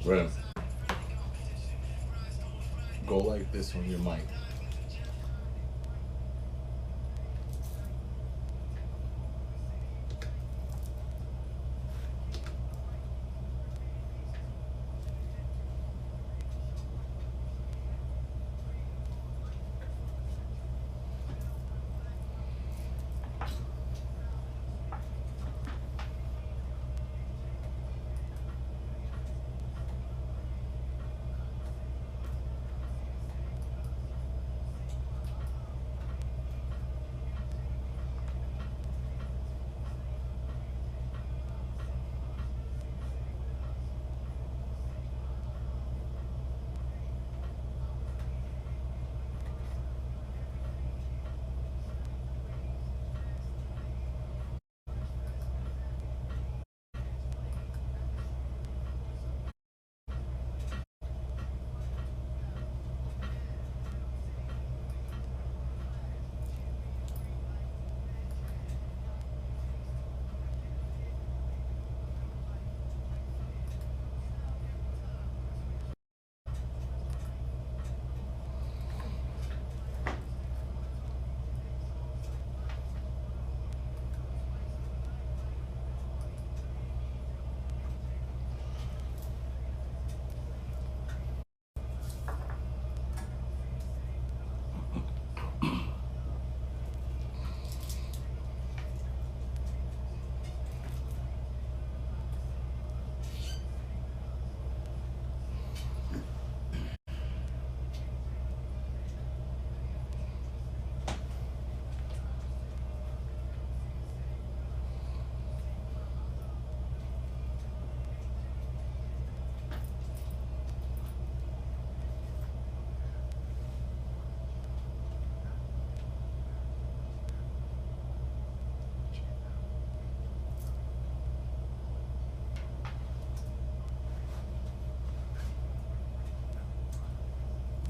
Rem, go like this on your mic.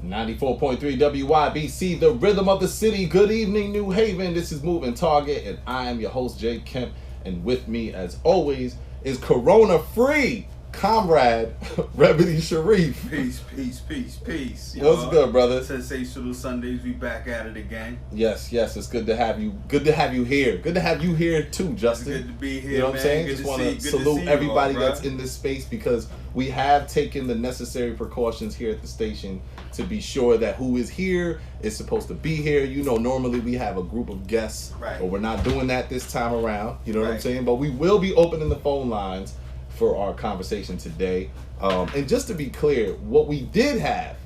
94.3 WYBC, the rhythm of the city. Good evening, New Haven. This is Moving Target, and I am your host, Jay Kemp. And with me, as always, is Corona-free comrade, Remedy Sharif. Peace, peace, peace, peace. What's good, brother? Sensational Sundays, we back at it again. Yes, it's good to have you. Good to have you here. Good to have you here too, Justin. It's good to be here, you know what I'm saying? Good Just want to salute everybody that's in this space, because we have taken the necessary precautions here at the station to be sure that who is here is supposed to be here. You know, normally we have a group of guests, right, but we're not doing that this time around. You know what I'm saying? But we will be opening the phone lines for our conversation today. And just to be clear, what we did have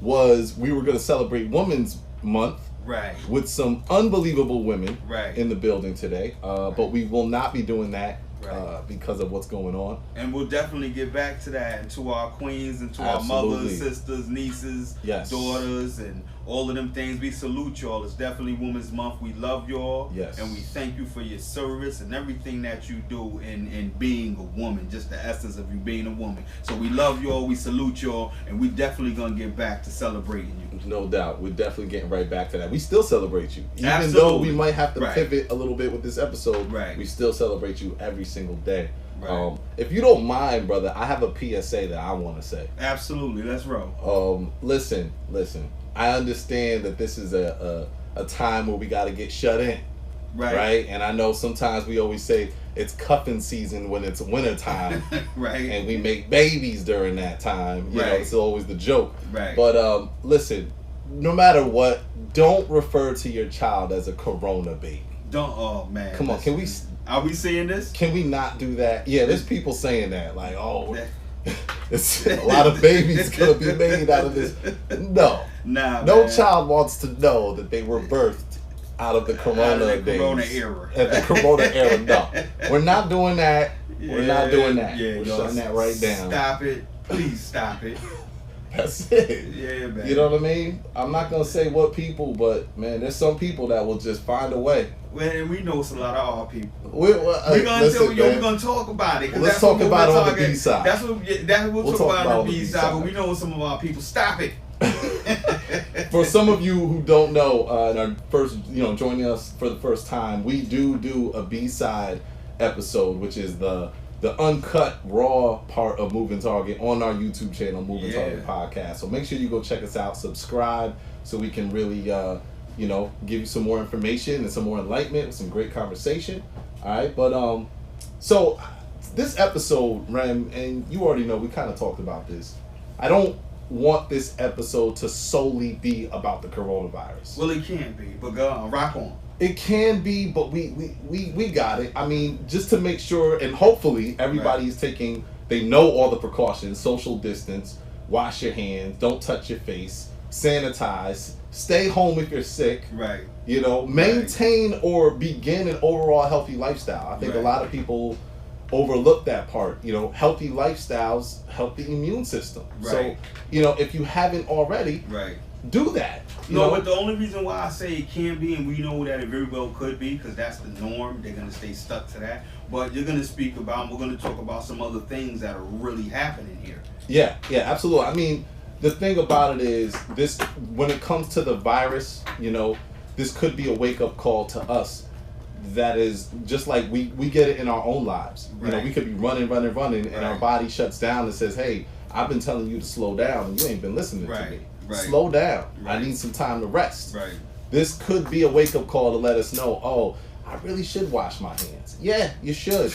was we were going to celebrate Women's Month with some unbelievable women in the building today. But we will not be doing that because of what's going on. And we'll definitely get back to that, and to our queens and to our mothers, sisters, nieces, daughters, and all of them things. We salute y'all. It's definitely Women's Month. We love y'all. And we thank you for your service and everything that you do in being a woman, just the essence of you being a woman. So we love y'all, we salute y'all, and we definitely gonna get back to celebrating you. No doubt. We're definitely getting right back to that. We still celebrate you. Even though we might have to pivot a little bit with this episode, we still celebrate you every single day. If you don't mind, brother, I have a PSA that I want to say. Absolutely. Let's roll. Listen. I understand that this is a time where we got to get shut in. Right? And I know sometimes we always say it's cuffing season when it's winter time. And we make babies during that time. You know, it's always the joke. But listen, no matter what, don't refer to your child as a corona baby. Don't. Oh, man. Come on. Can we... Are we saying this? Can we not do that? Yeah, there's people saying that. Like, oh, it's a lot of babies going to be made out of this. No. No child wants to know that they were birthed out of the corona days. Corona era. At the corona era. No. We're not doing that. We're not doing that. We're shutting that right down. Stop it. Please stop it. That's it. Yeah, man. You know what I mean? I'm not going to say what people, but, man, there's some people that will just find a way. Well, and we know it's a lot of our people. We're gonna talk about it. Let's talk about it on the B side. That's what we'll talk about on the B side. But we know some of our people. Stop it. For some of you who don't know, and are first, joining us for the first time, we do a B side episode, which is the the uncut, raw part of Moving Target on our YouTube channel, Moving Target Podcast. So make sure you go check us out, subscribe, so we can really, give you some more information and some more enlightenment, some great conversation. All right, but so this episode, Rem, and you already know we kind of talked about this. I don't want this episode to solely be about the coronavirus. Well, it can be, but go on, rock on. It can be, but we got it. I mean, just to make sure, and hopefully everybody's they know all the precautions: social distance, wash your hands, don't touch your face, sanitize, stay home if you're sick. Right. Maintain or begin an overall healthy lifestyle. I think a lot of people overlook that part. Healthy lifestyles help the immune system. Right. So, if you haven't already, do that. But the only reason why I say it can be, and we know that it very well could be, because that's the norm, they're going to stay stuck to that. But we're going to talk about some other things that are really happening here. Yeah, absolutely. I mean, the thing about it is, this, when it comes to the virus, this could be a wake-up call to us. That is just like we get it in our own lives. We could be running, and our body shuts down and says, hey, I've been telling you to slow down, and you ain't been listening to me. Slow down. I need some time to rest. This could be a wake-up call to let us know, I really should wash my hands. Yeah, you should.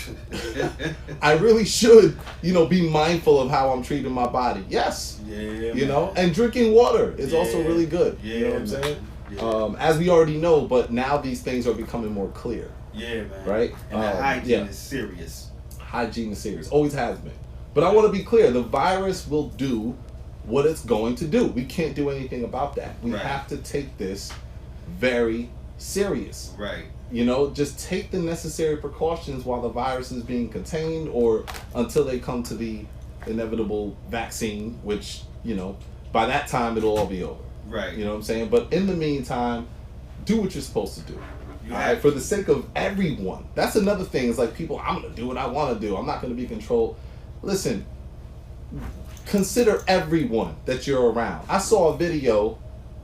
I really should, be mindful of how I'm treating my body. Yes. Yeah, and drinking water is also really good. Yeah, you know what I'm saying? Yeah. As we already know, but now these things are becoming more clear. Yeah, man. Right? And the hygiene is serious. Hygiene is serious. Always has been. But I want to be clear. The virus will do what it's going to do. We can't do anything about that. We have to take this very serious. Right. Just take the necessary precautions while the virus is being contained, or until they come to the inevitable vaccine, which, by that time it'll all be over. Right. You know what I'm saying? But in the meantime, do what you're supposed to do. All right? For the sake of everyone. That's another thing. It's like people, I'm going to do what I want to do. I'm not going to be controlled. Listen, consider everyone that you're around. I saw a video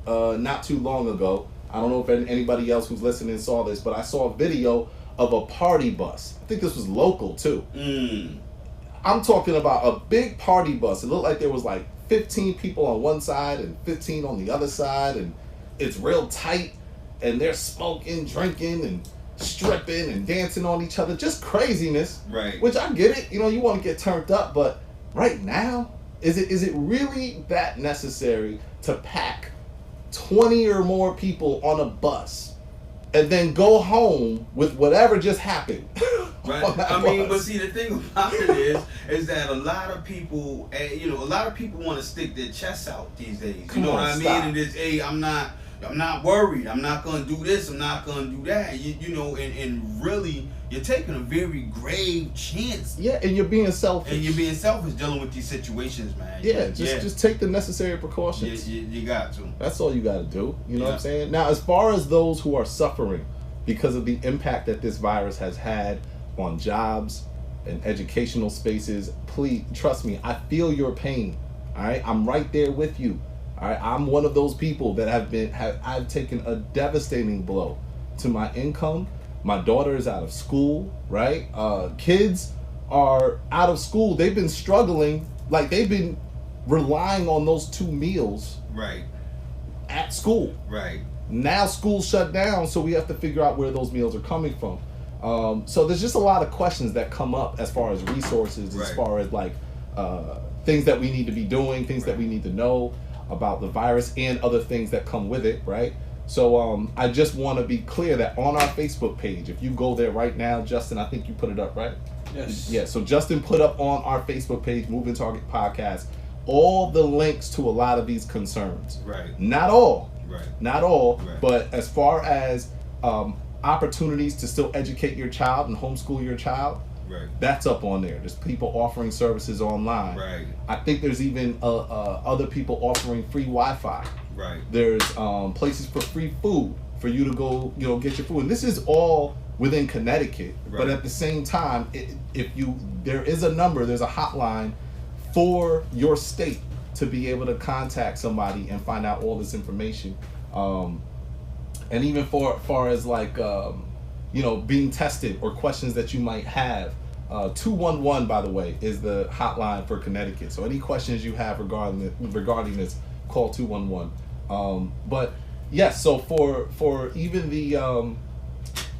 not too long ago. I don't know if anybody else who's listening saw this, but I saw a video of a party bus. I think this was local too. I'm talking about a big party bus. It looked like there was like 15 people on one side and 15 on the other side, and it's real tight, and they're smoking, drinking, and stripping and dancing on each other. Just craziness. Right. Which I get it. You want to get turned up, but right now, is it really that necessary to pack 20 or more people on a bus and then go home with whatever just happened? Right. I mean, but see, the thing about it is that a lot of people, want to stick their chests out these days. You know what I mean? And it's, hey, I'm not worried. I'm not gonna do this. I'm not gonna do that. And really, you're taking a very grave chance. Yeah, and you're being selfish. Dealing with these situations, man. Yeah, just take the necessary precautions. You got to. That's all you got to do. You know what I'm saying? Now, as far as those who are suffering because of the impact that this virus has had on jobs and educational spaces, please trust me. I feel your pain. All right, I'm right there with you. All right, I'm one of those people that I've taken a devastating blow to my income. My daughter is out of school, right? Kids are out of school. They've been struggling, like they've been relying on those 2 meals at school. Right. Now school's shut down, so we have to figure out where those meals are coming from. So there's just a lot of questions that come up as far as resources, as far as like things that we need to be doing, things that we need to know about the virus and other things that come with it, right? So I just want to be clear that on our Facebook page, if you go there right now, Justin, I think you put it up, right? Yes. Yeah, so Justin put up on our Facebook page, Moving Target Podcast, all the links to a lot of these concerns. Right. Not all. Right. Not all, right. But as far as opportunities to still educate your child and homeschool your child, right. That's up on there. There's people offering services online. Right. I think there's even other people offering free Wi-Fi. Right. There's places for free food for you to go, get your food. And this is all within Connecticut. Right. But at the same time, there is a number, there's a hotline for your state to be able to contact somebody and find out all this information. And even far as like, being tested or questions that you might have, 211, by the way, is the hotline for Connecticut. So any questions you have regarding this, call 211. But yes, so for even the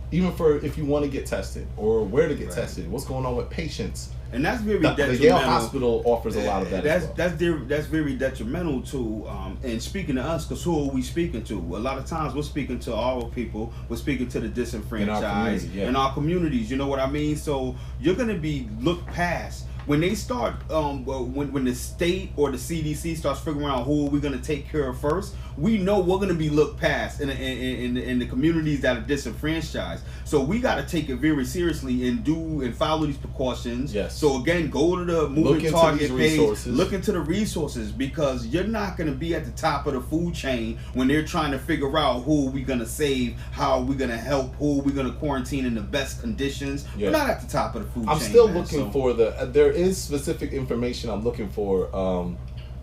even for if you want to get tested or where to get tested, what's going on with patients. And that's very detrimental. The Yale Hospital offers a lot of that. That's very detrimental to. And speaking to us, because who are we speaking to? A lot of times we're speaking to our people. We're speaking to the disenfranchised in our communities. You know what I mean? So you're going to be looked past. When they start, when the state or the CDC starts figuring out who are we going to take care of first, we know we're going to be looked past in the communities that are disenfranchised. So we got to take it very seriously and follow these precautions. Yes. So again, go to the moving target page, look into the resources, because you're not going to be at the top of the food chain when they're trying to figure out who are we going to save, how are we going to help, who are we going to quarantine in the best conditions. Yeah. We're not at the top of the food chain. I'm still looking for there is specific information I'm looking for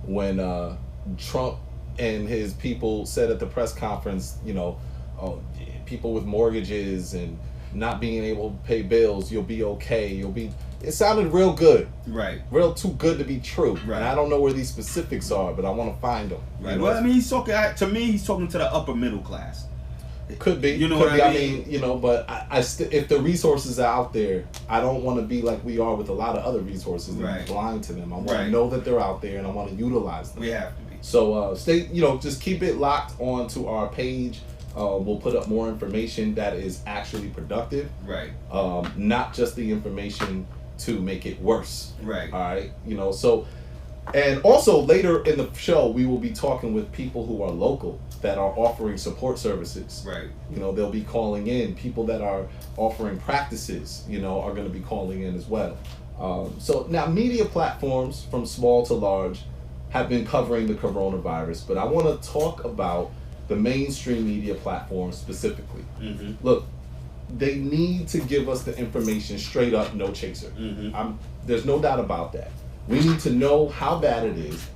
when Trump and his people said at the press conference, people with mortgages and not being able to pay bills, you'll be okay. It sounded real good. Right. Real too good to be true. Right. And I don't know where these specifics are, but I want to find them. Right. Well, I mean, he's talking to the upper middle class. Could be. You know what I mean? But if the resources are out there, I don't want to be like we are with a lot of other resources and be blind to them. I want to know that they're out there and I want to utilize them. We have to be. So stay, just keep it locked onto our page. We'll put up more information that is actually productive. Right. Not just the information to make it worse. Right. All right. So, and also later in the show, we will be talking with people who are local that are offering support services. Right. They'll be calling in. People that are offering practices, are going to be calling in as well. So now media platforms from small to large have been covering the coronavirus, but I want to talk about the mainstream media platforms specifically. Mm-hmm. Look, they need to give us the information straight up, no chaser. Mm-hmm. There's no doubt about that. We need to know how bad it is,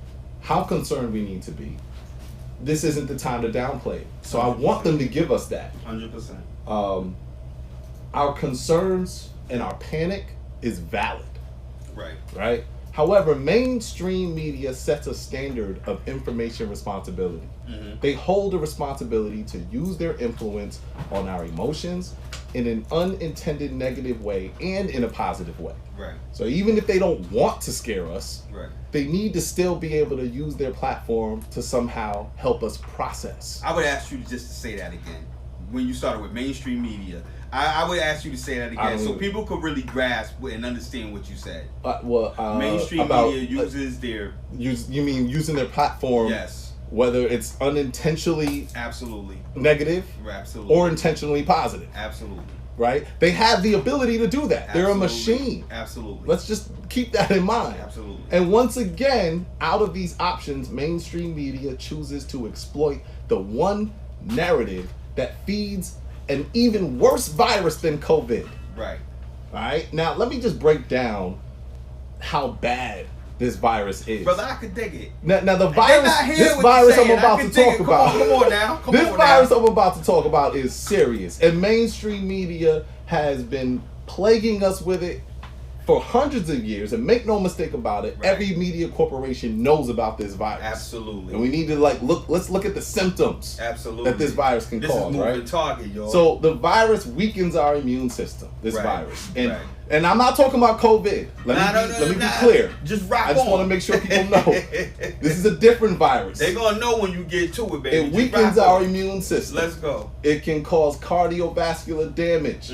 how concerned we need to be. This isn't the time to downplay it. So 100%. I want them to give us that. 100%. Our concerns and our panic is valid. Right. However, mainstream media sets a standard of information responsibility. Mm-hmm. They hold a responsibility to use their influence on our emotions in an unintended negative way and in a positive way. Right. So even if they don't want to scare us, they need to still be able to use their platform to somehow help us process. I would ask you just to say that again. When you started with mainstream media, I would ask you to say that again so people could really grasp and understand what you said. Mainstream media uses their... You mean using their platform? Yes. Whether it's unintentionally negative or intentionally positive. Absolutely. Right? They have the ability to do that. Absolutely. They're a machine. Absolutely. Let's just keep that in mind. Absolutely. And once again, out of these options, mainstream media chooses to exploit the one narrative that feeds an even worse virus than COVID. Right. All right? Now, let me just break down how bad this virus is. Brother, I could dig it. Now the virus, this virus I'm about to talk about. Come on now. This virus I'm about to talk about is serious, and mainstream media has been plaguing us with it for hundreds of years. And make no mistake about it, every media corporation knows about this virus. Absolutely. And we need to let's look at the symptoms that this virus can cause. This is moving target, y'all. So the virus weakens our immune system. This virus, and I'm not talking about COVID. Let me be clear. Just rock on. I just want to make sure people know this is a different virus. They're gonna know when you get to it, baby. It weakens our immune system. Let's go. It can cause cardiovascular damage,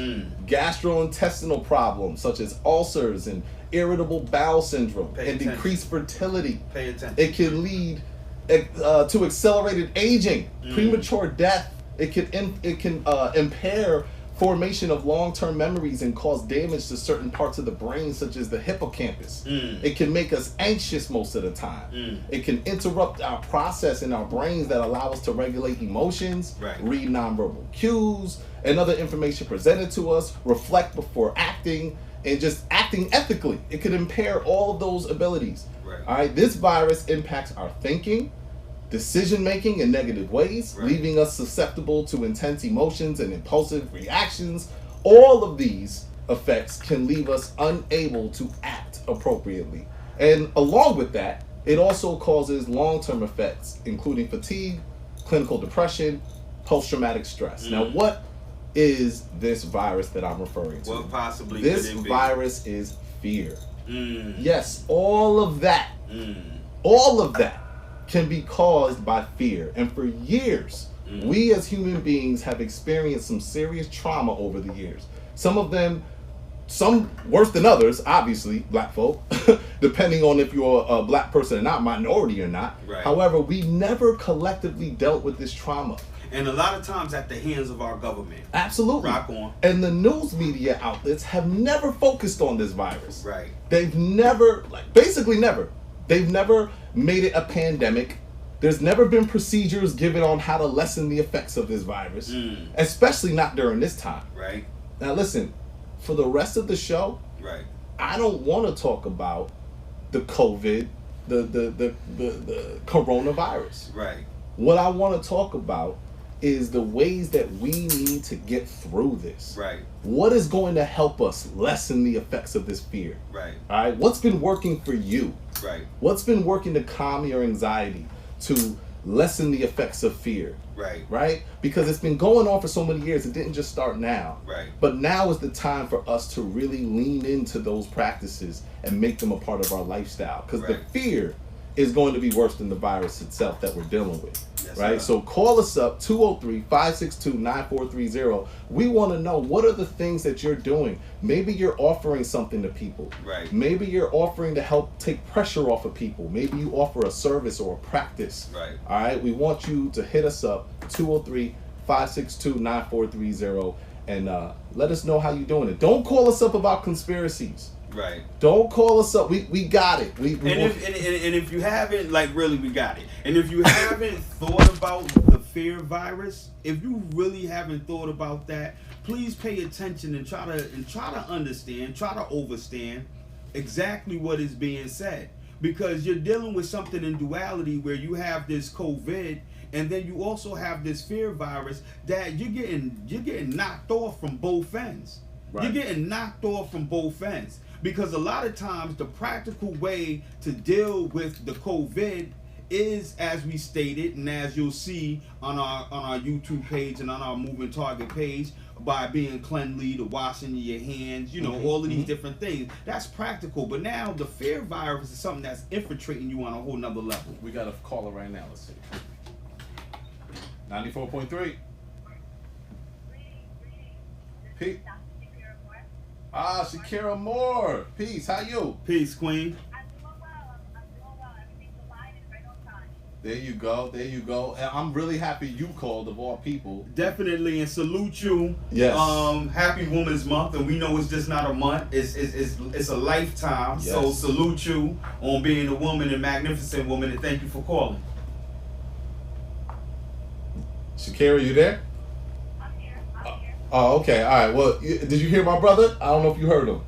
gastrointestinal problems such as ulcers and irritable bowel syndrome, and decreased fertility. Pay attention. It can lead to accelerated aging, premature death. It can impair formation of long-term memories and cause damage to certain parts of the brain, such as the hippocampus. It can make us anxious most of the time. It can interrupt our process in our brains that allow us to regulate emotions, read nonverbal cues, and other information presented to us, reflect before acting, and just acting ethically. It could impair all of those abilities. All right, this virus impacts our thinking, decision-making in negative ways, leaving us susceptible to intense emotions and impulsive reactions. All of these effects can leave us unable to act appropriately. And along with that, it also causes long-term effects, including fatigue, clinical depression, post-traumatic stress. Now, what is this virus that I'm referring to? What possibly this could it be? Virus is fear. Yes, all of that can be caused by fear. And for years, we as human beings have experienced some serious trauma over the years. Some of them, some worse than others, obviously, black folk, depending on if you're a black person or not, minority or not. Right. However, we never collectively dealt with this trauma. And a lot of times at the hands of our government. Absolutely. Rock on. And the news media outlets have never focused on this virus. Right. They've never, basically never. They've never made it a pandemic. There's never been procedures given on how to lessen the effects of this virus, especially not during this time. Right. Now listen, for the rest of the show, right, I don't want to talk about the COVID, the coronavirus. Right. What I want to talk about is the ways that we need to get through this. Right. What is going to help us lessen the effects of this fear? Right. All right. What's been working for you? Right. What's been working to calm your anxiety, to lessen the effects of fear? Right. Right? Because it's been going on for so many years. It didn't just start now. Right. But now is the time for us to really lean into those practices and make them a part of our lifestyle. Because the fear is going to be worse than the virus itself that we're dealing with. Yes, right? Sir. So call us up, 203-562-9430. We want to know, what are the things that you're doing? Maybe you're offering something to people. Right. Maybe you're offering to help take pressure off of people. Maybe you offer a service or a practice. Right. All right? We want you to hit us up, 203-562-9430, and let us know how you're doing it. Don't call us up about conspiracies. Right. Don't call us up. We got it. And if you haven't, really, we got it. And if you haven't thought about the fear virus, if you really haven't thought about that, please pay attention and try to understand, try to understand exactly what is being said. Because you're dealing with something in duality where you have this COVID, and then you also have this fear virus that you're getting knocked off from both ends. Right. You're getting knocked off from both ends. Because a lot of times the practical way to deal with the COVID is, as we stated, and as you'll see on our YouTube page and on our Moving Target page, by being cleanly, the washing your hands, all of these different things. That's practical. But now the fear virus is something that's infiltrating you on a whole nother level. We got a caller right now. Let's see. 94.3. Pete. Shakira Moore. Peace. How you? Peace, Queen. I'm doing well. Everything's alive and right on time. There you go. And I'm really happy you called, of all people. Definitely, and salute you. Yes. Happy Women's Month, and we know it's just not a month. It's a lifetime. Yes. So salute you on being a woman, a magnificent woman, and thank you for calling. Shakira, you there? Oh, okay. All right. Well, did you hear my brother? I don't know if you heard him.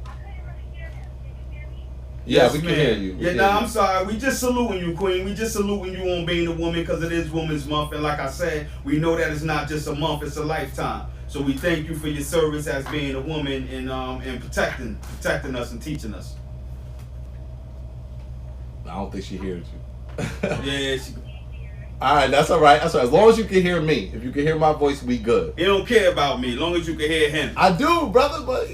I couldn't really hear him. Did you hear me? Yeah, we can hear you. I'm sorry. We just saluting you, Queen. We just saluting you on being a woman because it is Women's Month. And like I said, we know that it's not just a month, it's a lifetime. So we thank you for your service as being a woman and protecting us and teaching us. I don't think she hears you. Yeah, she... All right, that's all right. That's all right. As long as you can hear me. If you can hear my voice, we good. He don't care about me, as long as you can hear him. I do, brother, but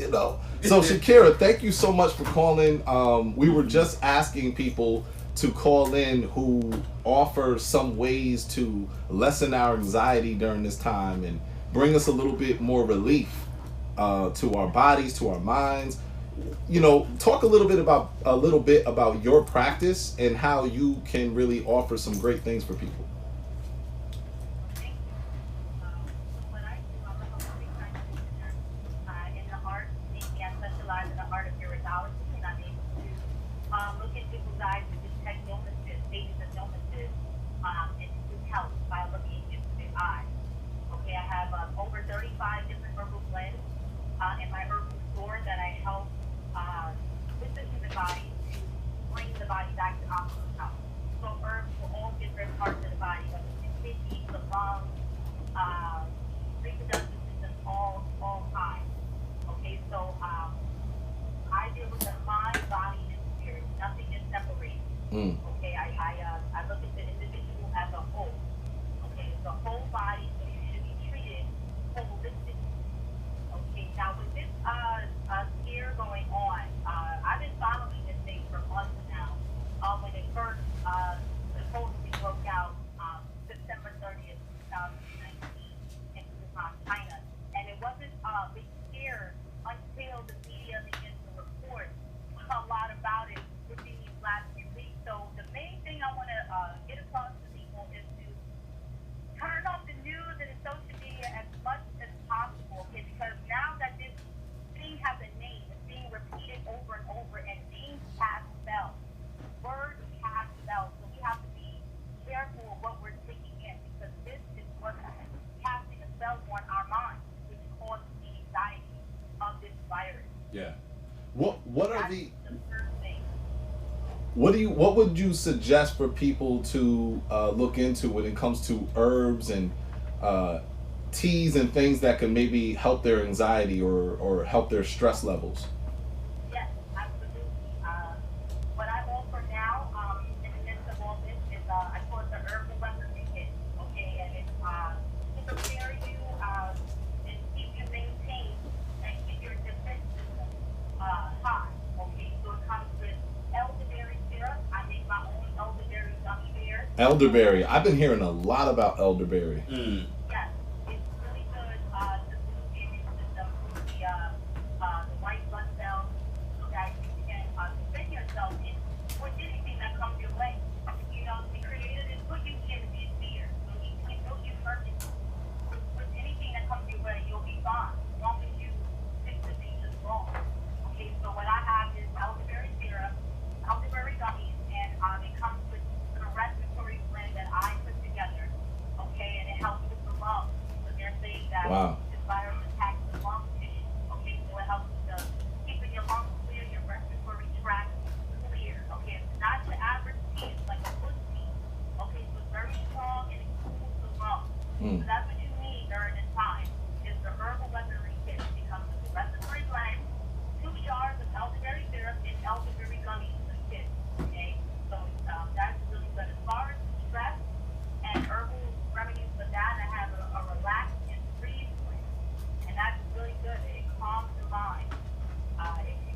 So Shakira, thank you so much for calling. We were just asking people to call in who offer some ways to lessen our anxiety during this time and bring us a little bit more relief to our bodies, to our minds. Talk a little bit about your practice and how you can really offer some great things for people. Body to bring the body back to optimal health. So herbs for all different parts of the body. I look at the individual as a whole. Okay, it's a whole body, so you should be treated holistically. Okay, now with this scare going on, I've been following this thing for months now. When it first supposedly broke out September 30th, 2019 in Wuhan, China, and it wasn't a big scare until the media began to report a lot about it within these last few weeks. So the main thing I want to get across to people is to turn off the news and the social media as much as possible, okay? Because now that this thing has a name, it's being repeated over and over, and things cast spells. Words cast spells. So we have to be careful of what we're taking in, because this is what's casting a spell on our minds, which causes the anxiety of this virus. Yeah. What are the first thing. What would you suggest for people to look into when it comes to herbs and teas and things that can maybe help their anxiety or help their stress levels? Yes, absolutely. What I offer now, in the midst of all this, is I call it the herbal weaponry kit. Okay, and it's to prepare you and keep you maintained and keep your defense system high. Okay, so it comes with elderberry syrup. I make my own elderberry gummy bears. Elderberry. I've been hearing a lot about elderberry. Yes, it's really good to boost the immune system, boost the white blood cells, so that you can defend yourself with anything that comes your way. You know, the Creator didn't put you here to be a fear, so He built you perfect. With anything that comes your way, you'll be fine, as long as you fix the thing just wrong. Okay, so what I have is elderberry syrup, elderberry gummies, and it comes with a respiratory blend that I put together. Okay, and it helps with the lungs. So they're saying that this virus attacks the lung tissue. Okay, so it helps to keeping your lungs clear, your respiratory tract clear. Okay, it's not the average tea, it's like a good tea. Okay, so it's very strong and it cools the lungs. So that's what you need during this time. Is the herbal weaponry kit. It comes with the respiratory blend, 2 jars of elderberry syrup, and elderberry gummies in the kit. Okay, so that's really good. As far as stress and herbal remedies for that, I have a relax and breathe blend, and that's really good. It calms the mind. It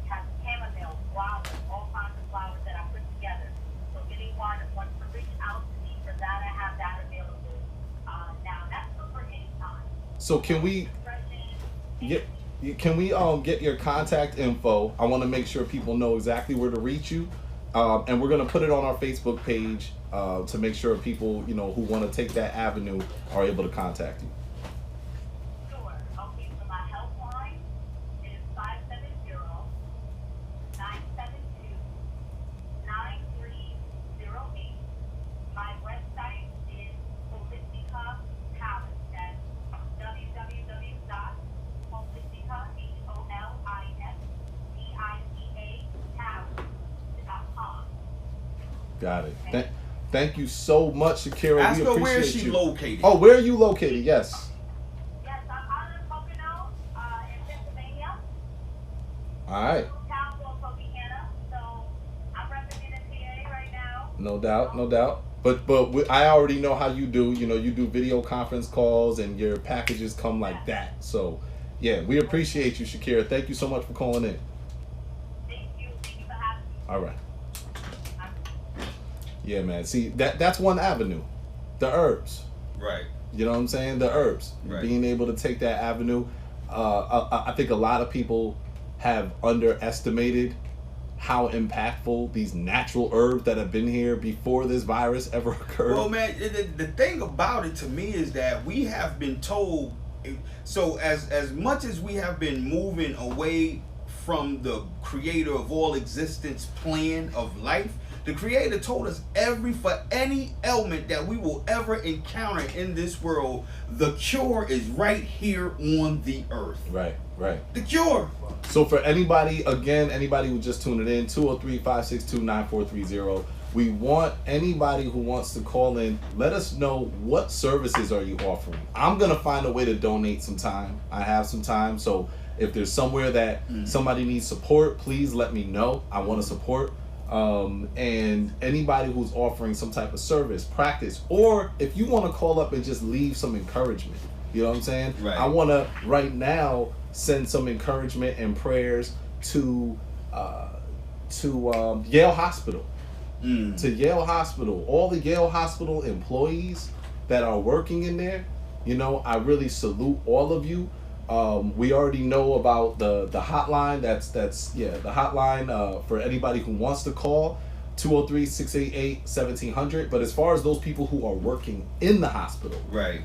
has chamomile, flowers, all kinds of flowers that I put together. So anyone that wants to reach out to me for that, I have that available. Now that's good for any time. So can we get your contact info? I want to make sure people know exactly where to reach you. And we're going to put it on our Facebook page to make sure people, who want to take that avenue are able to contact you. Sure. Okay, so my helpline is 570-972-9308. My website is Holistica Palace. That's www.holistica, HOLISTICA.com. Got it. Okay. Thank you so much, Shakira. Ask we her appreciate where is she you. located. Oh, where are you located? Yes. Yes, I'm out of Pocono in Pennsylvania. All right. Town called Pocono, so I'm representing PA right now. No doubt, no doubt. But I already know how you do. You do video conference calls and your packages come like that. So, yeah, we appreciate you, Shakira. Thank you so much for calling in. Thank you for having me. All right. Yeah, man. See, that's one avenue. The herbs. Right. You know what I'm saying? The herbs. Right. Being able to take that avenue. I think a lot of people have underestimated how impactful these natural herbs that have been here before this virus ever occurred. Well, man, the thing about it to me is that we have been told, so as much as we have been moving away from the creator of all existence plan of life, the Creator told us for any ailment that we will ever encounter in this world, the cure is right here on the earth. Right. The cure. So for anybody who's just tuning in, 203-562-9430, we want anybody who wants to call in, let us know what services are you offering. I'm going to find a way to donate some time. I have some time, so if there's somewhere that somebody needs support, please let me know. I want to support. And anybody who's offering some type of service, practice, or if you want to call up and just leave some encouragement, you know what I'm saying? Right. I want to right now send some encouragement and prayers to Yale Hospital. To Yale Hospital, all the Yale Hospital employees that are working in there, you know, I really salute all of you. We already know about the hotline. That's the hotline for anybody who wants to call, 203-688-1700. But as far as those people who are working in the hospital, right,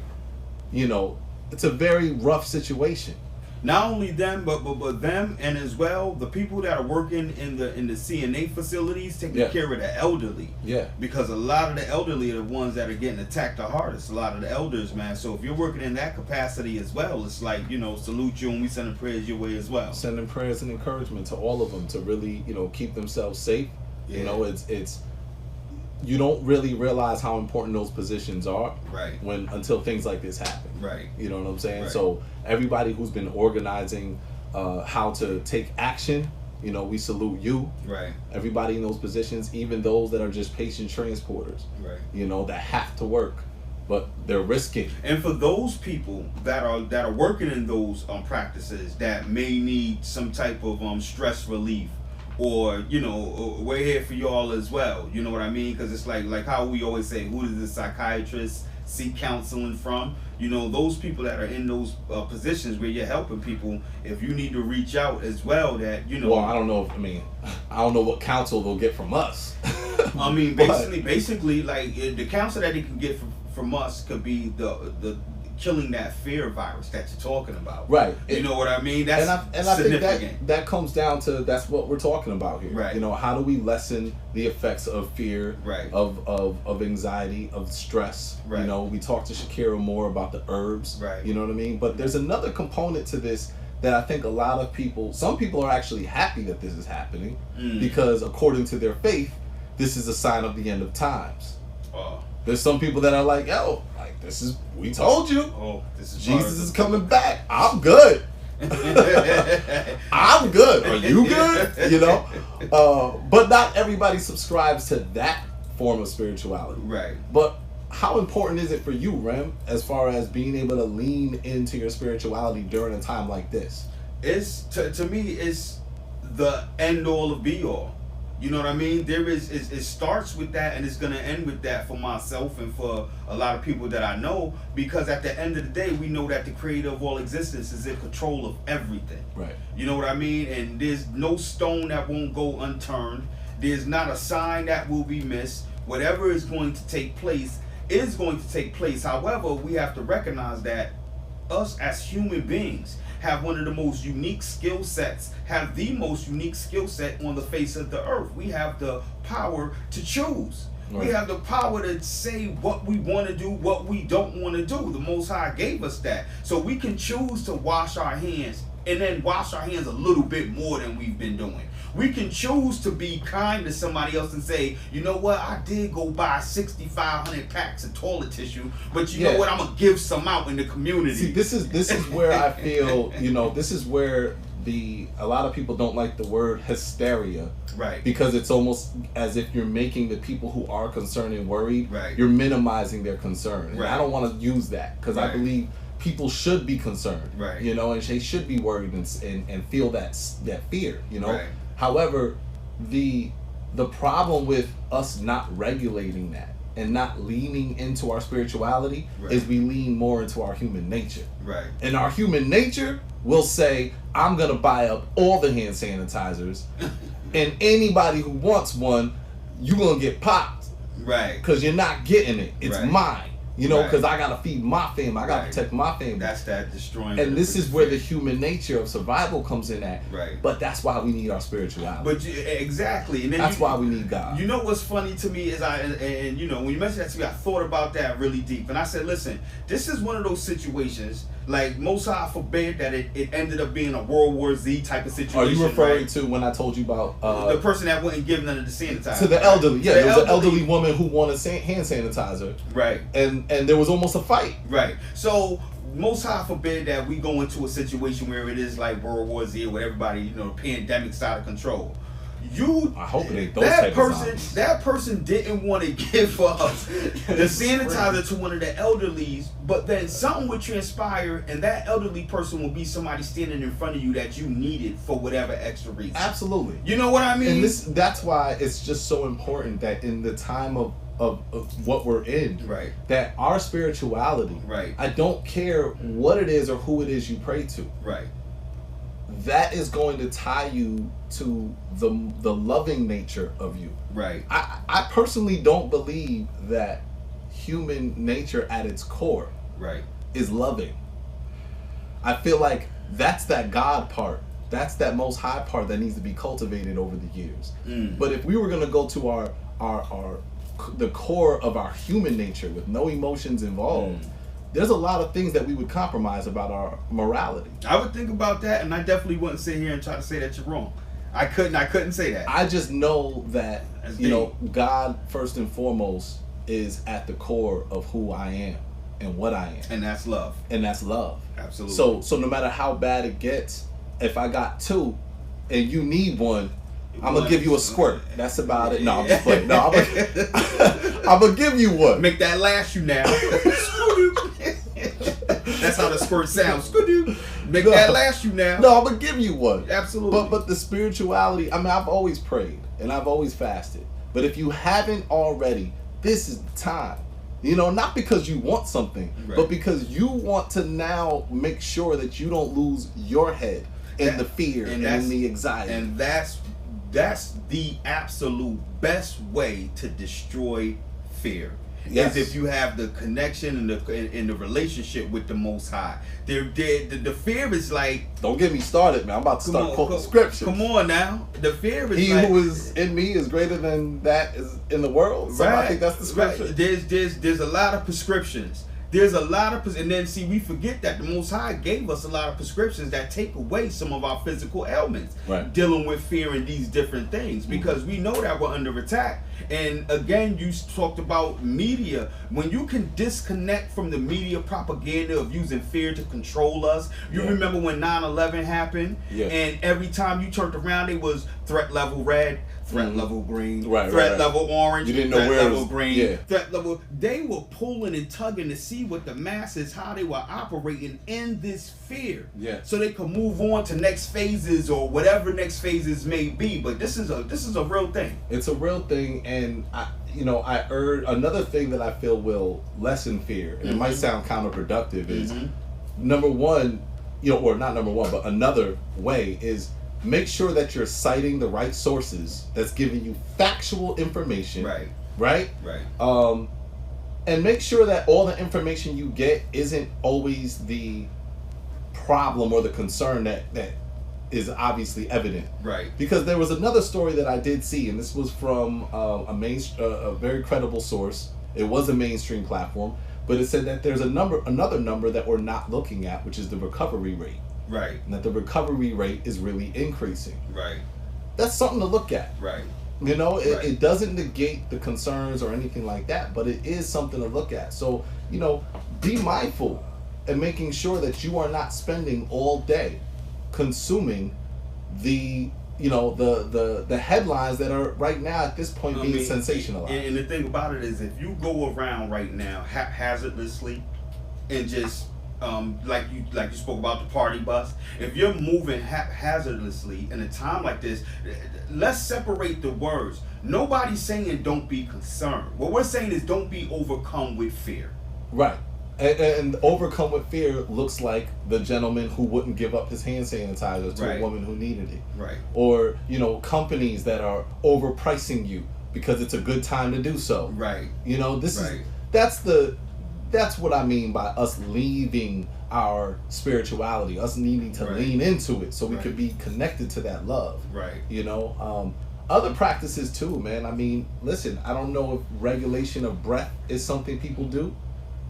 you know, it's a very rough situation. Not only them, but them, and as well the people that are working in the CNA facilities taking care of the elderly. Yeah. Because a lot of the elderly are the ones that are getting attacked the hardest. A lot of the elders, man. So if you're working in that capacity as well, it's like, you know, salute you, and we sending prayers your way as well. Sending prayers and encouragement to all of them to really, you know, keep themselves safe. Yeah. You know, it's you don't really realize how important those positions are, right, until things like this happen. Right. You know what I'm saying? Right. So everybody who's been organizing how to take action, you know, we salute you. Right. Everybody in those positions, even those that are just patient transporters. Right. You know, that have to work, but they're risking. And for those people that are working in those practices that may need some type of stress relief, or, you know, we're here for y'all as well. You know what I mean? Because it's like how we always say, who does the psychiatrist seek counseling from? You know, those people that are in those positions where you're helping people, if you need to reach out as well, that, you know. Well, I don't know what counsel they'll get from us. I mean, basically, like, the counsel that they can get from us could be the killing that fear virus that you're talking about. Right. You know what I mean? That's I think that comes down to, that's what we're talking about here. Right. You know, how do we lessen the effects of fear, right, of anxiety, of stress? Right. You know, we talked to Shakira more about the herbs. Right. You know what I mean? But there's another component to this that I think some people are actually happy that this is happening, because according to their faith, this is a sign of the end of times. There's some people that are like, yo, like, we told you. This is Jesus is coming back. I'm good. I'm good. Are you good? You know? But not everybody subscribes to that form of spirituality. Right. But how important is it for you, Rem, as far as being able to lean into your spirituality during a time like this? It's to me, it's the end all of be all. You know what I mean? It starts with that, and it's going to end with that for myself and for a lot of people that I know, because at the end of the day, we know that the creator of all existence is in control of everything. Right. You know what I mean? And there's no stone that won't go unturned. There's not a sign that will be missed. Whatever is going to take place is going to take place. However, we have to recognize that us as human beings have one of the most unique skill sets, have the most unique skill set on the face of the earth. We have the power to choose. Right. We have the power to say what we want to do, what we don't want to do. The Most High gave us that. So we can choose to wash our hands, and then wash our hands a little bit more than we've been doing. We can choose to be kind to somebody else and say, you know what, I did go buy 6,500 packs of toilet tissue, but you know what, I'm going to give some out in the community. See, this is where I feel, you know, this is where a lot of people don't like the word hysteria. Right. Because it's almost as if you're making the people who are concerned and worried, right, you're minimizing their concern. And right. I don't want to use that, because I believe people should be concerned, right, you know, and they should be worried and feel that fear, you know. Right. However, the problem with us not regulating that and not leaning into our spirituality is we lean more into our human nature. Right. And our human nature will say, I'm going to buy up all the hand sanitizers, and anybody who wants one, you're going to get popped. Right. Because you're not getting it. It's mine. You know, because I got to feed my family. I got to protect my family. That's that destroying. And this is where the human nature of survival comes in at. Right. But that's why we need our spirituality. But exactly. And then that's why we need God. You know what's funny to me is and you know, when you mentioned that to me, I thought about that really deep. And I said, listen, this is one of those situations, like, Most High forbid that it ended up being a World War Z type of situation. Are you referring to when I told you about the person that wouldn't give none of the sanitizer? To the elderly. Yeah, there was an elderly woman who wanted hand sanitizer. Right. And there was almost a fight. Right. So Most High forbid that we go into a situation where it is like World War Z, where everybody, you know, the pandemic's out of control. I hope it ain't those type of zombies. That person didn't want to give up the sanitizer to one of the elderlies, but then something would transpire, and that elderly person will be somebody standing in front of you that you needed for whatever extra reason. Absolutely. You know what I mean? And that's why it's just so important that in the time of what we're in, right, that our spirituality, right, I don't care what it is or who it is you pray to, right, that is going to tie you to the loving nature of you. Right. I personally don't believe that human nature at its core, right, is loving. I feel like that's that God part. That's that most high part that needs to be cultivated over the years. But if we were going to go to the core of our human nature with no emotions involved, there's a lot of things that we would compromise about our morality. I would think about that, and I definitely wouldn't sit here and try to say that you're wrong. I couldn't say that. I just know that God first and foremost is at the core of who I am and what I am, and that's love. Absolutely. So no matter how bad it gets, if I got two, and you need one, I'm gonna give you a squirt. That's about it. No, I'm just playing. No, I'm gonna give you one. Make that last you now. That's how the squirt sounds. Make that last you now. No, I'm gonna give you one. Absolutely. But the spirituality. I mean, I've always prayed and I've always fasted. But if you haven't already, this is the time. Not because you want something, but because you want to now make sure that you don't lose your head in the fear and in the anxiety. And that's the absolute best way to destroy fear. Yes. Is if you have the connection and the relationship with the Most High. The fear is like... Don't get me started, man. I'm about to start quoting scripture. Come on now. The fear is He who is in me is greater than that is in the world. So I think that's the scripture. Right. There's a lot of prescriptions. There's a lot of... And then, see, we forget that the Most High gave us a lot of prescriptions that take away some of our physical ailments. Right. Dealing with fear and these different things. Because we know that we're under attack. And again, you talked about media. When you can disconnect from the media propaganda of using fear to control us. You remember when 9/11 happened? Yeah. And every time you turned around, it was threat level red, threat level green, right, threat level orange, you didn't know threat where level it was, green, threat level. They were pulling and tugging to see what the masses, how they were operating in this fear. Yeah. So they could move on to next phases or whatever next phases may be. But this is a real thing. It's a real thing, and I heard another thing that I feel will lessen fear, and it might sound counterproductive, is number one, or not number one, but another way is make sure that you're citing the right sources that's giving you factual information. Right. And make sure that all the information you get isn't always the problem or the concern that is obviously evident. Right. Because there was another story that I did see, and this was from a very credible source. It was a mainstream platform, but it said that there's another number that we're not looking at, which is the recovery rate. Right. And that the recovery rate is really increasing. Right. That's something to look at. Right. It doesn't negate the concerns or anything like that, but it is something to look at. So, be mindful and making sure that you are not spending all day consuming the headlines that are right now at this point being sensationalized. And the thing about it is, if you go around right now haphazardly and just like you spoke about the party bus, if you're moving haphazardly in a time like this, let's separate the words. Nobody's saying don't be concerned. What we're saying is don't be overcome with fear. Right. And overcome with fear looks like the gentleman who wouldn't give up his hand sanitizer to a woman who needed it. Right. Or, companies that are overpricing you because it's a good time to do so. Right. That's what I mean by us leaving our spirituality, us needing to lean into it so we could be connected to that love. Right. Other practices too, man. I mean, listen, I don't know if regulation of breath is something people do.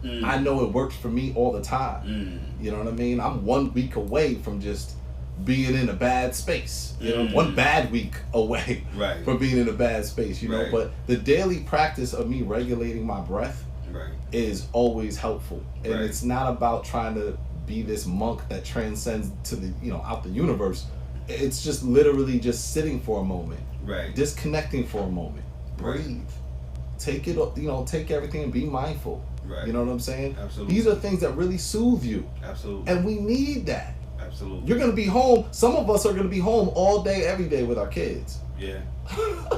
I know it works for me all the time. You know what I mean? I'm 1 week away from just being in a bad space. 1 bad week away from being in a bad space, But the daily practice of me regulating my breath is always helpful. And it's not about trying to be this monk that transcends to the, out the universe. it's just literally just sitting for a moment, right? Disconnecting for a moment, breathe, right. Take it, take everything and be mindful. Right. You know what I'm saying? Absolutely. These are things that really soothe you. Absolutely. And we need that. Absolutely. You're gonna be home. Some of us are gonna be home all day, every day with our kids. Yeah.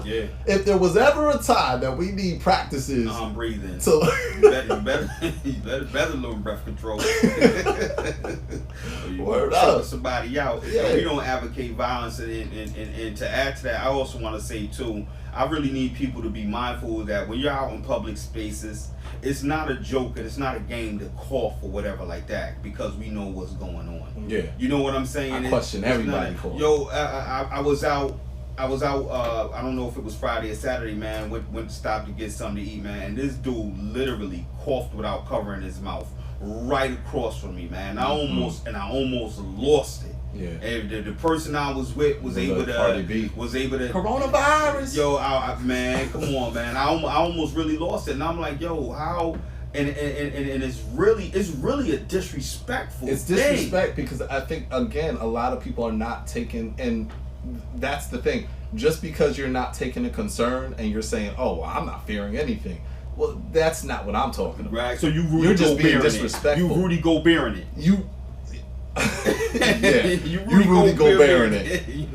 Yeah. If there was ever a time that we need practices, I'm breathing. So you better learn breath control. Word up. Somebody out. Yeah. We don't advocate violence, and to add to that, I also want to say too, I really need people to be mindful that when you're out in public spaces, it's not a joke and it's not a game to cough or whatever like that, because we know what's going on. Yeah. You know what I'm saying? I question everybody. Yo, I was out. I don't know if it was Friday or Saturday, man. Went to stop to get something to eat, man. And this dude literally coughed without covering his mouth right across from me, man. I almost lost it. Yeah. And the person I was with was able to coronavirus. Yo, man, come on, man. I almost really lost it, and I'm like, yo, how? And it's really a disrespectful. It's disrespect because I think again a lot of people are not taking, and that's the thing. Just because you're not taking a concern and you're saying, oh, well, I'm not fearing anything. Well, that's not what I'm talking about. Right. So you're just being disrespectful. You Rudy Gobert it. You Rudy Gobert it. You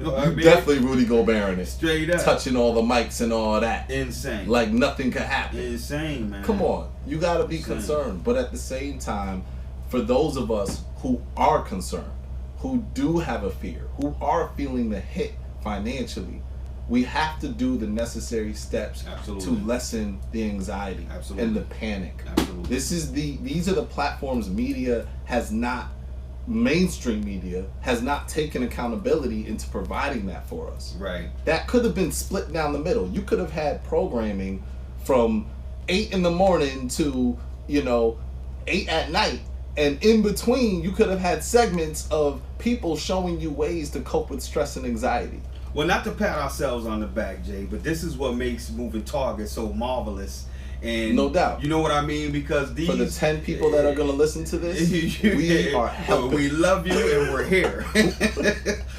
definitely Rudy Gobert it. Straight up. Touching all the mics and all that. Insane. Like nothing could happen. Insane, man. Come on. You got to be concerned. But at the same time, for those of us who are concerned, who do have a fear, who are feeling the hit financially, we have to do the necessary steps to lessen the anxiety and the panic. Absolutely. These are the platforms mainstream media has not taken accountability into providing that for us. Right. That could have been split down the middle. You could have had programming from 8 in the morning to 8 at night. And in between, you could have had segments of people showing you ways to cope with stress and anxiety. Well, not to pat ourselves on the back, Jay, but this is what makes Moving Target so marvelous. And no doubt. You know what I mean? Because these... For the 10 people that are going to listen to this, we are helping. We love you and we're here.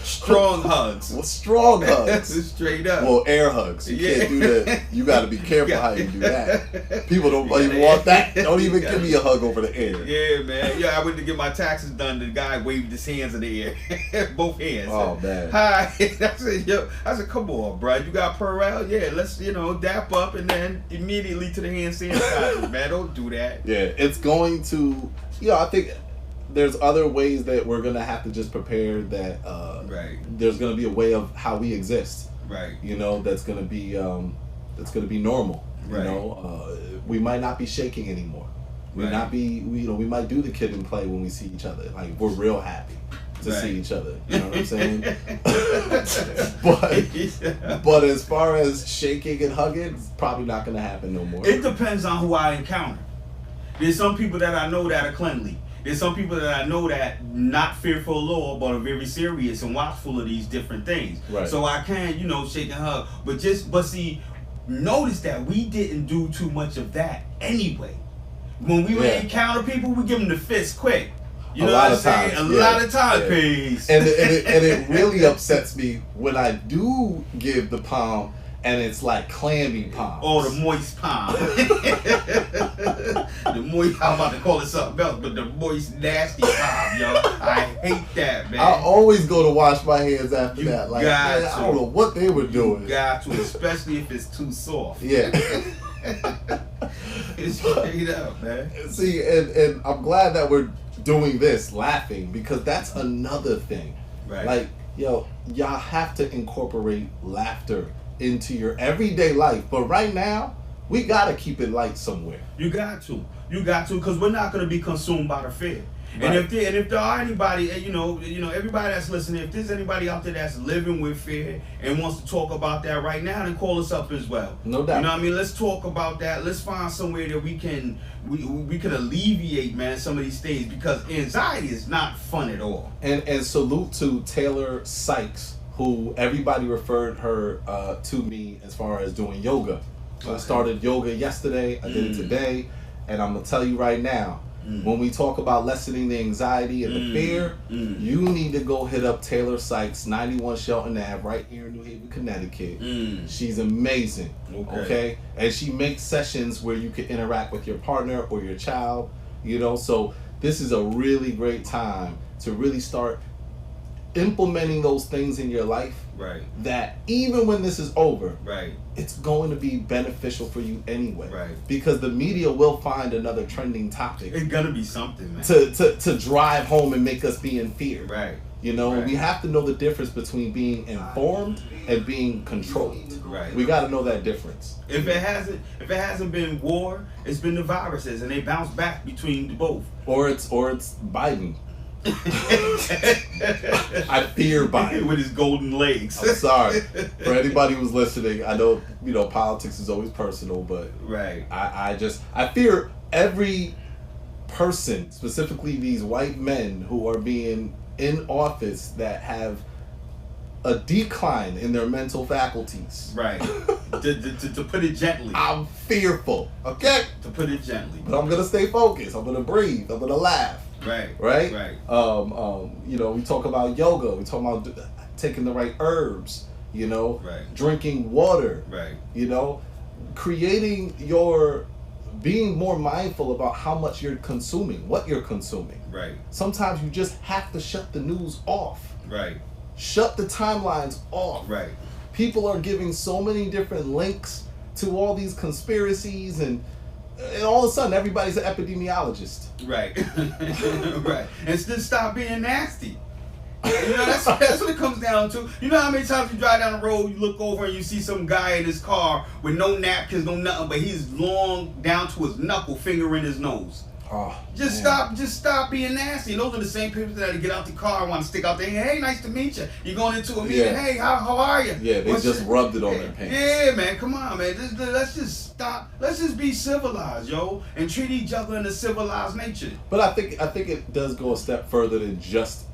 Strong hugs. Well, strong hugs. Straight up. Well, air hugs. You can't do that. You got to be careful how you do that. People don't even want that. Don't even give me a hug over the air. Yeah, man. Yeah, I went to get my taxes done. The guy waved his hands in the air. Both hands. Oh, man. Hi. I said, come on, bro. You got Perel? Yeah, let's, dap up and then immediately to the hand sanitizer, man. Don't do that. Yeah, it's going to, I think there's other ways that we're going to have to just prepare that there's going to be a way of how we exist. Right. That's going to be normal. Right. We might not be shaking anymore. We not be, we might do the kid and play when we see each other. Like, we're real happy to see each other. You know what I'm saying? but as far as shaking and hugging, it's probably not going to happen no more. It depends on who I encounter. There's some people that I know that are cleanly. There's some people that I know that not fearful at all, but are very serious and watchful of these different things. Right. So I can, shake and hug. But see, notice that we didn't do too much of that anyway. When we would encounter people, we give them the fist quick. You know what I'm saying? A lot of times, peace. And it really upsets me when I do give the palm and it's like clammy palm. Oh, the moist palm. The moist, I'm about to call it something else, but the moist, nasty palm, yo. I hate that, man. I always go to wash my hands after that. Like, man, I don't know what they were doing. You got to, especially if it's too soft. Yeah. It's straight up, man. See, and I'm glad that we're doing this, laughing, because that's another thing. Right. Like, y'all have to incorporate laughter into your everyday life. But right now, we gotta keep it light somewhere. You got to, because we're not gonna be consumed by the fear. Right. And if there are anybody, everybody that's listening, if there's anybody out there that's living with fear and wants to talk about that right now, then call us up as well. No doubt. You know what I mean? Let's talk about that. Let's find somewhere that we can alleviate, man, some of these things, because anxiety is not fun at all. And salute to Taylor Sykes, who everybody referred her to me as far as doing yoga. So I started yoga yesterday. I did it today, and I'm gonna tell you right now, when we talk about lessening the anxiety and the fear, you need to go hit up Taylor Sykes, 91 Shelton Ave, right here in New Haven, Connecticut. She's amazing, okay? And she makes sessions where you can interact with your partner or your child, you know? So this is a really great time to really start implementing those things in your life, right? That even when this is over, right, it's going to be beneficial for you anyway, right? Because the media will find another trending topic. It's gonna be something, man, to drive home and make us be in fear, right? You know, we have to know the difference between being informed and being controlled. Right. We got to know that difference. If it hasn't been war, it's been the viruses, and they bounce back between the both. Or it's Biden. I fear Biden with his golden legs. I'm sorry for anybody who's listening. I know, you know, politics is always personal, but I fear every person, specifically these white men who are being in office that have a decline in their mental faculties. Right. to put it gently. I'm fearful. Okay. To put it gently. But I'm gonna stay focused. I'm gonna breathe. I'm gonna laugh. Right. Right. You know, we talk about yoga. We talk about taking the right herbs. You know, drinking water. Right. You know, being more mindful about how much you're consuming, what you're consuming. Right. Sometimes you just have to shut the news off. Right. Shut the timelines off. Right. People are giving so many different links to all these conspiracies, and all of a sudden everybody's an epidemiologist. Right. Right. And still stop being nasty. You know, that's what it comes down to. You know how many times you drive down the road, you look over and you see some guy in his car with no napkins, no nothing, but he's long down to his knuckle, finger in his nose. Oh, just stop being nasty. And those are the same people that get out the car and want to stick out their hand. Hey, nice to meet you. You're going into a meeting. Hey, how are you? Yeah, they just rubbed it on their pants. Yeah, man, come on, man. Let's just stop. Let's just be civilized, yo, and treat each other in a civilized nature. But I think it does go a step further than just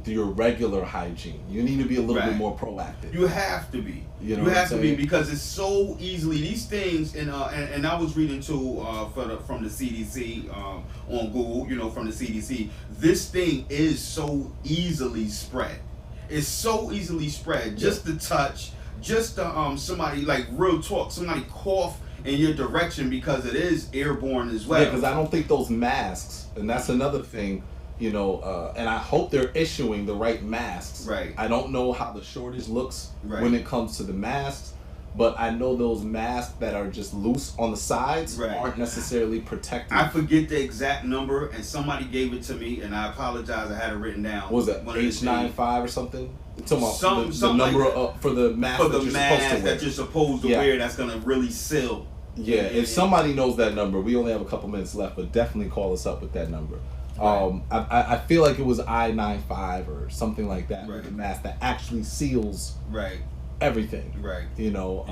your regular hygiene. You need to be a little bit more proactive. You have to be. You have to be, because it's so easily, these things, and I was reading too from the CDC on Google, you know, from the CDC. This thing is so easily spread. It's so easily spread. Just the touch, just the somebody, like, real talk, somebody cough in your direction, because it is airborne as well. Yeah, because I don't think those masks, and that's another thing. You know, and I hope they're issuing the right masks. Right. I don't know how the shortage looks when it comes to the masks, but I know those masks that are just loose on the sides aren't necessarily protected. I forget the exact number, and somebody gave it to me, and I apologize. I had it written down. What was that, H95 or something? You're talking about the number like, for the mask that you're supposed to wear that's going to really seal. Yeah, if somebody knows that number, we only have a couple minutes left, but definitely call us up with that number. I feel like it was I-95 or something like that, with a mask that actually seals everything. Right. You know,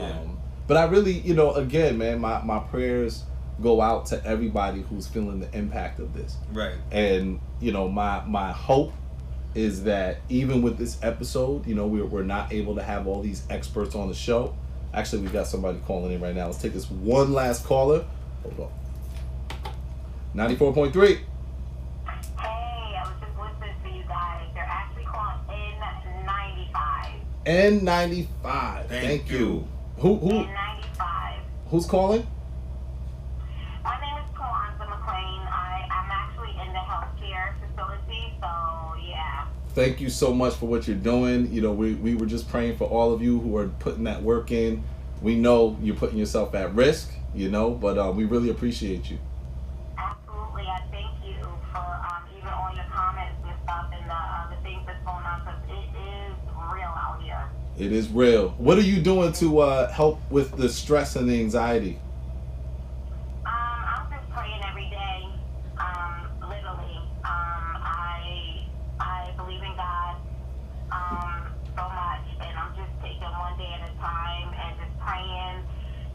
but I really, you know, again, man, my prayers go out to everybody who's feeling the impact of this. Right. And, you know, my hope is that even with this episode, you know, we're not able to have all these experts on the show. Actually, we got somebody calling in right now. Let's take this one last caller. Hold on. 94.3. N95. Thank you. Who? N95. Who's calling? My name is Kawanza McLean. I'm actually in the healthcare facility, so yeah. Thank you so much for what you're doing. You know, we were just praying for all of you who are putting that work in. We know you're putting yourself at risk, you know, but we really appreciate you. Absolutely. I thank you for even all your comments and stuff, and the things that's going on, because it is real out here. It is real. What are you doing to help with the stress and the anxiety? I'm just praying every day. Literally. I believe in God so much, and I'm just taking one day at a time and just praying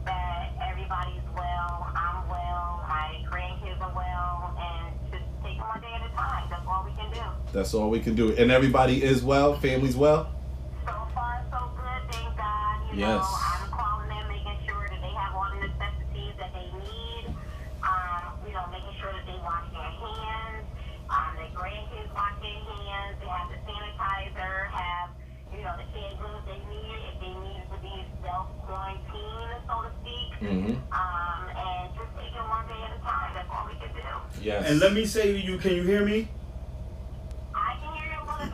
that everybody's well, I'm well, my grandkids are well, and just taking one day at a time. That's all we can do. That's all we can do. And everybody is well? Family's well? So far, so good, thank God. You know, I'm calling them, making sure that they have all the necessities that they need. making sure that they wash their hands, their grandkids wash their hands, they have the sanitizer, have, the canned goods they need, if they need to be self-quarantine, so to speak, and just take it one day at a time. That's all we can do. Yes. And let me say to you, can you hear me? I can hear you a little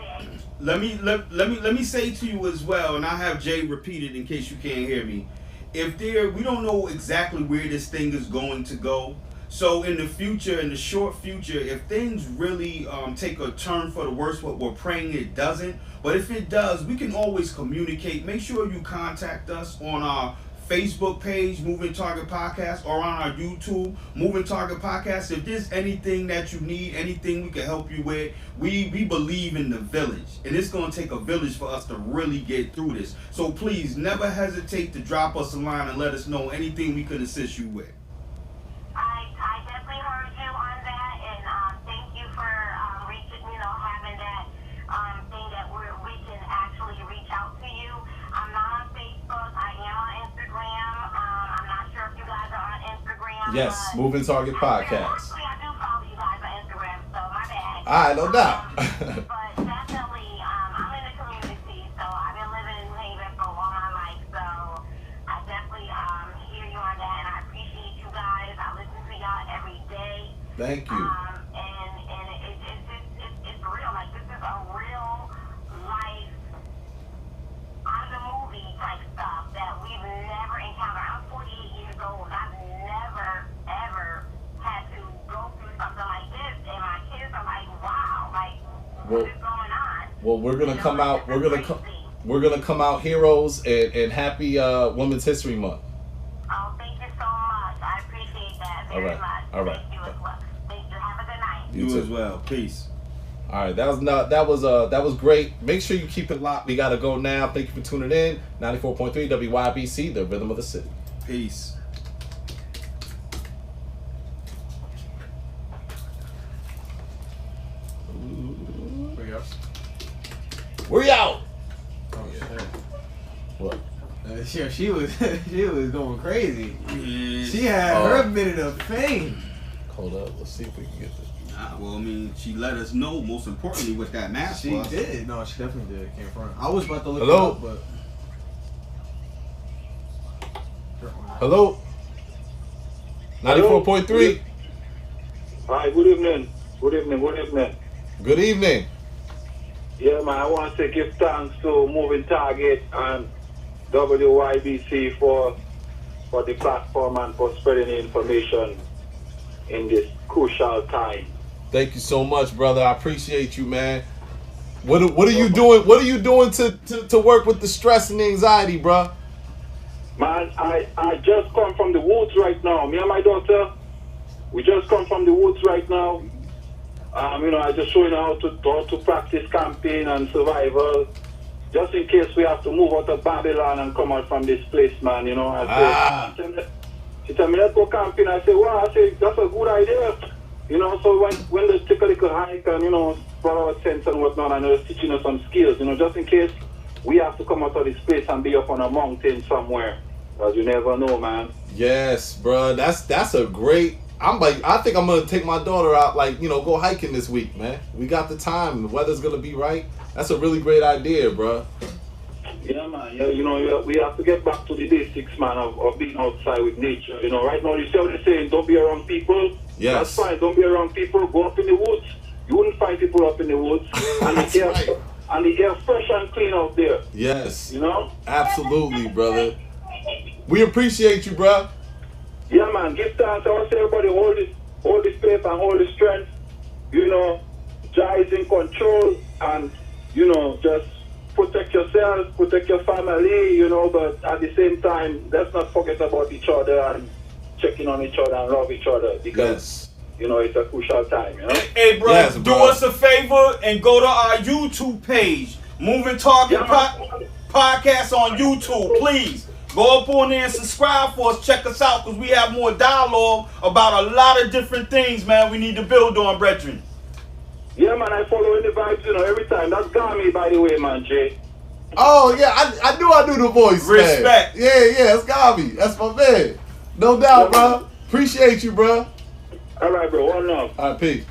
bit. Let me say to you as well, and I'll have Jay repeat it in case you can't hear me. We don't know exactly where this thing is going to go. So in the future, in the short future, if things really take a turn for the worse, what we're praying it doesn't. But if it does, we can always communicate. Make sure you contact us on our Facebook page, Moving Target Podcast, or on our YouTube, Moving Target Podcast. If there's anything that you need, anything we can help you with, we believe in the village. And it's going to take a village for us to really get through this. So please, never hesitate to drop us a line and let us know anything we can assist you with. I definitely heard you on that, and thank you for reaching, having that thing that we can actually reach out to you. I'm not on Facebook. I am on Instagram. I'm not sure if you guys are on Instagram. Yes, Moving Target Podcast. Actually, I do follow you guys on Instagram, so my bad. All right, no doubt. But definitely, I'm in the community, so I've been living in New Haven for all my life, so I definitely hear you on that, and I appreciate you guys. I listen to y'all every day. Thank you. And it's real. Like, this is a real life, on the movie type stuff that we've never encountered. I'm 48 years old. I've never, ever had to go through something like this. And my kids are like, wow, like, what is going on? Well, we're going to come out. We're gonna come out heroes and happy Women's History Month. Oh, thank you so much. I appreciate that very much. All right. Thank you as well. Thank you. Have a good night. You as well. Peace. All right, that was great. Make sure you keep it locked. We gotta go now. Thank you for tuning in. 94.3 WYBC, the rhythm of the city. Peace. We're out. Oh shit. What? She was going crazy. She had her minute of fame. Hold up, let's see if we can get this. Well, I mean, she let us know, most importantly, what that mask she was. She did. No, she definitely did. Can't front. I was about to look Hello? it up, but... Hello? 94.3? Hi, good evening. Good evening. Good evening. Yeah, man, I want to give thanks to Moving Target and WYBC for the platform and for spreading the information in this crucial time. Thank you so much, brother. I appreciate you, man. What are you doing? What are you doing to work with the stress and the anxiety, bro? Man, I just come from the woods right now. Me and my daughter, we just come from the woods right now. I just showing how to practice camping and survival, just in case we have to move out of Babylon and come out from this place, man. She tell me, let's go camping. I say, wow, that's a good idea. So when they take a little hike and, for our tents and whatnot, and they're teaching us some skills, just in case we have to come out of this place and be up on a mountain somewhere. Because you never know, man. Yes, bro. That's a great... I think I'm going to take my daughter out, go hiking this week, man. We got the time. The weather's going to be right. That's a really great idea, bro. Yeah, man. Yeah, we have to get back to the basics, man, of being outside with nature. Right now, you see what they're saying, don't be around people. Yes. That's fine. Don't be around people. Go up in the woods. You wouldn't find people up in the woods. And That's right. And the air fresh and clean out there. Yes. Absolutely, brother. We appreciate you, bro. Yeah, man. Give thanks. I want to say everybody hold this faith and hold the strength. Jah is in control, and just protect yourself, protect your family. But at the same time, let's not forget about each other and checking on each other and love each other, because it's a crucial time. Hey, bro, yes, do us a favor and go to our YouTube page, Moving Target Podcast on YouTube, please. Go up on there and subscribe for us. Check us out, because we have more dialogue about a lot of different things, man, we need to build on, brethren. Yeah, man, I follow in the vibes, every time. That's Gami, by the way, man, Jay. Oh, yeah, I knew the voice, Respect. Man. Yeah, it's Gami. That's my man. No doubt, bro. Appreciate you, bro. All right, bro. One love. All right, peace.